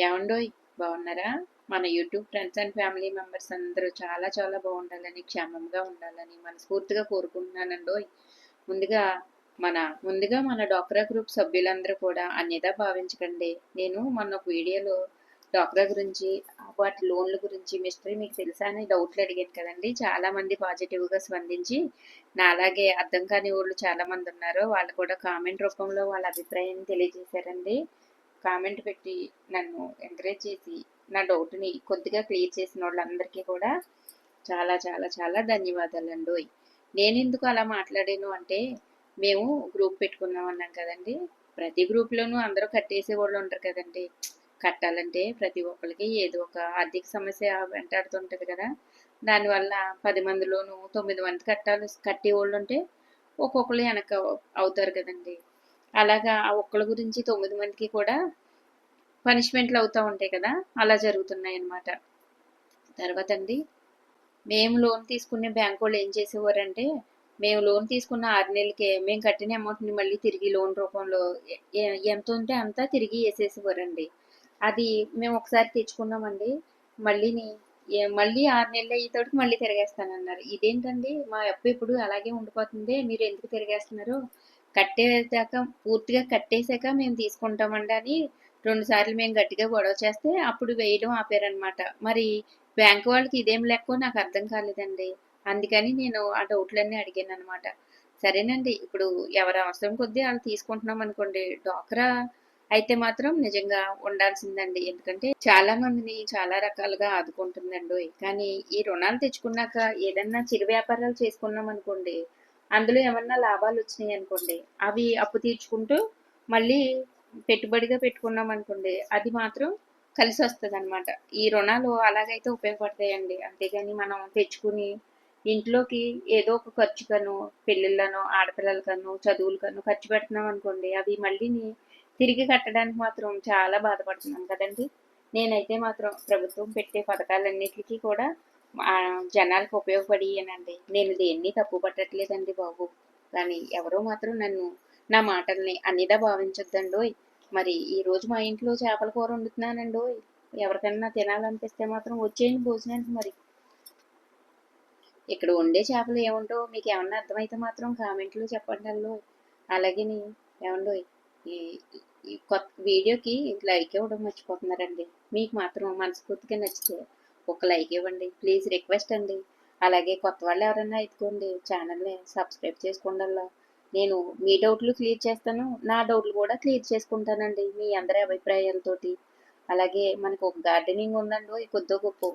ఏవండోయ్ బాగున్నారా? మన YouTube friends and family members అందరూ చాలా చాలా బాగుండాలని, క్షేమంగా ఉండాలని మనస్ఫూర్తిగా కోరుకుంటున్నానండోయ్. ముందుగా ముందుగా మన డ్వాక్రా గ్రూప్ సభ్యులందరూ కూడా అన్యదా భావించకండి. నేను మొన్న ఒక వీడియోలో డ్వాక్రా గురించి, వాటి లోన్ల గురించి మిస్టరీ మీకు తెలుసా అని డౌట్లు అడిగాను కదండి. చాలా మంది పాజిటివ్గా స్పందించి నాలాగే అర్థం కాని వాళ్ళు చాలా మంది ఉన్నారు. వాళ్ళు కూడా కామెంట్ రూపంలో వాళ్ళ అభిప్రాయాన్ని తెలియజేశారండి. కామెంట్ పెట్టి నన్ను ఎంకరేజ్ చేసి నా డౌట్ని కొద్దిగా క్లియర్ చేసిన వాళ్ళందరికీ కూడా చాలా చాలా చాలా ధన్యవాదాలండి. నేను ఎందుకు అలా మాట్లాడాను అంటే, మేము గ్రూప్ పెట్టుకున్నాం అన్నాం కదండి. ప్రతి గ్రూప్లోనూ అందరూ కట్టేసే వాళ్ళు ఉంటారు కదండి. కట్టాలంటే ప్రతి ఒక్కరికి ఏదో ఒక ఆర్థిక సమస్య వెంటాడుతుంటుంది కదా. దానివల్ల 10 మందిలోనూ 9 మంది కట్టే వాళ్ళు ఉంటే ఒక్కొక్కరు వెనక అవుతారు కదండి. అలాగా ఆ ఒక్కళ్ళ గురించి 9 మందికి కూడా పనిష్మెంట్లు అవుతూ ఉంటాయి కదా, అలా జరుగుతున్నాయి అన్నమాట. తర్వాత అండి, మేము లోన్ తీసుకునే బ్యాంక్ వాళ్ళు ఏం చేసేవారంటే, మేము లోన్ తీసుకున్న 6 నెలలకే మేము కట్టిన అమౌంట్ని మళ్ళీ తిరిగి లోన్ రూపంలో ఎంత ఉంటే అంత తిరిగి వేసేసేవారండి. అది మేము ఒకసారి తెచ్చుకున్నామండి. మళ్ళీని మళ్ళీ 6 నెలలు అయ్యేతోటికి మళ్ళీ తిరిగేస్తానన్నారు. ఇదేంటండి, మా అప్పు ఇప్పుడు అలాగే ఉండిపోతుంది, మీరు ఎందుకు తిరిగేస్తున్నారు, కట్టేదాకా పూర్తిగా కట్టేశాక మేము తీసుకుంటామండి అని 2 సార్లు మేము గట్టిగా గొడవ చేస్తే అప్పుడు వేయడం ఆపారనమాట. మరి బ్యాంక్ వాళ్ళకి ఇదేం లెక్కో నాకు అర్థం కాలేదండి. అందుకని నేను ఆ డౌట్లన్నీ అడిగాను అనమాట. సరేనండి, ఇప్పుడు ఎవరి అవసరం కొద్దీ వాళ్ళు తీసుకుంటున్నాం అనుకోండి. డ్వాక్రా అయితే మాత్రం నిజంగా ఉండాల్సిందండి. ఎందుకంటే చాలా మందిని చాలా రకాలుగా ఆదుకుంటుందండి. కానీ ఈ రుణాలు తెచ్చుకున్నాక ఏదన్నా చిరు వ్యాపారాలు చేసుకున్నాం అనుకోండి, అందులో ఏమన్నా లాభాలు వచ్చినాయి అనుకోండి, అవి అప్పు తీర్చుకుంటూ మళ్ళీ పెట్టుబడిగా పెట్టుకున్నాం అనుకోండి, అది మాత్రం కలిసి వస్తుంది అనమాట. ఈ రుణాలు అలాగైతే ఉపయోగపడతాయండి. అంతేగాని మనం తెచ్చుకుని ఇంట్లోకి ఏదో ఒక ఖర్చుకను, పెళ్ళిళ్ళనో ఆడపిల్లలకనో చదువులకనో ఖర్చు పెడుతున్నాం అనుకోండి, అవి మళ్ళీ తిరిగి కట్టడానికి మాత్రం చాలా బాధపడుతున్నాం కదండి. నేనైతే మాత్రం ప్రభుత్వం పెట్టే పథకాలన్నిటికీ కూడా జనాలకు ఉపయోగపడియేనండి. నేను దేన్ని తప్పు పట్టట్లేదండి బాబు. కానీ ఎవరో మాత్రం నా మాటల్ని అన్నిదా భావించొద్దండోయ్. మరి ఈరోజు మా ఇంట్లో చేపల కూర వండుతున్నానండోయ్. ఎవరికన్నా తినాలనిపిస్తే మాత్రం వచ్చేయండి భోజనానికి. మరి ఇక్కడ వండే చేపలు ఏముంటో మీకు ఏమన్నా అర్థమైతే మాత్రం కామెంట్లో చెప్పండి. అలాగే ఏమండోయ్, ఈ ఈ కొత్త వీడియోకి లైక్ ఇవ్వడం మర్చిపోతున్నారండి. మీకు మాత్రం మనస్ఫూర్తిగా నచ్చితే ఒక లైక్ ఇవ్వండి ప్లీజ్, రిక్వెస్ట్ అండి. అలాగే కొత్త వాళ్ళు ఎవరైనా ఎత్తుకోండి, ఛానల్ని సబ్స్క్రైబ్ చేసుకోండి. నేను మీ డౌట్లు క్లియర్ చేస్తాను, నా డౌట్లు కూడా క్లియర్ చేసుకుంటానండి మీ అందరి అభిప్రాయాలతోటి. అలాగే మనకు ఒక గార్డెనింగ్ ఉందండి కొద్దో గొప్ప.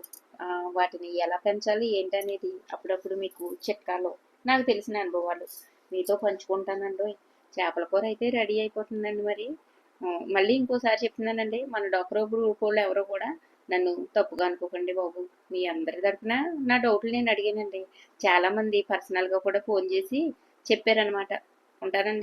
వాటిని ఎలా పెంచాలి ఏంటనేది అప్పుడప్పుడు మీకు చిట్కాలు, నాకు తెలిసిన అనుభవాలు మీతో పంచుకుంటానండి. చేపల కూర అయితే రెడీ అయిపోతుందండి. మరి మళ్ళీ ఇంకోసారి చెప్తున్నానండి, మన డాక్టర్ గ్రూప్ వాళ్ళు ఎవరో కూడా నన్ను తప్పుగా అనుకోకండి బాబు. మీ అందరి తరఫున నా డౌట్లు నేను అడిగానండి. చాలామంది పర్సనల్గా కూడా ఫోన్ చేసి చెప్పారనమాట. ఉంటానండి.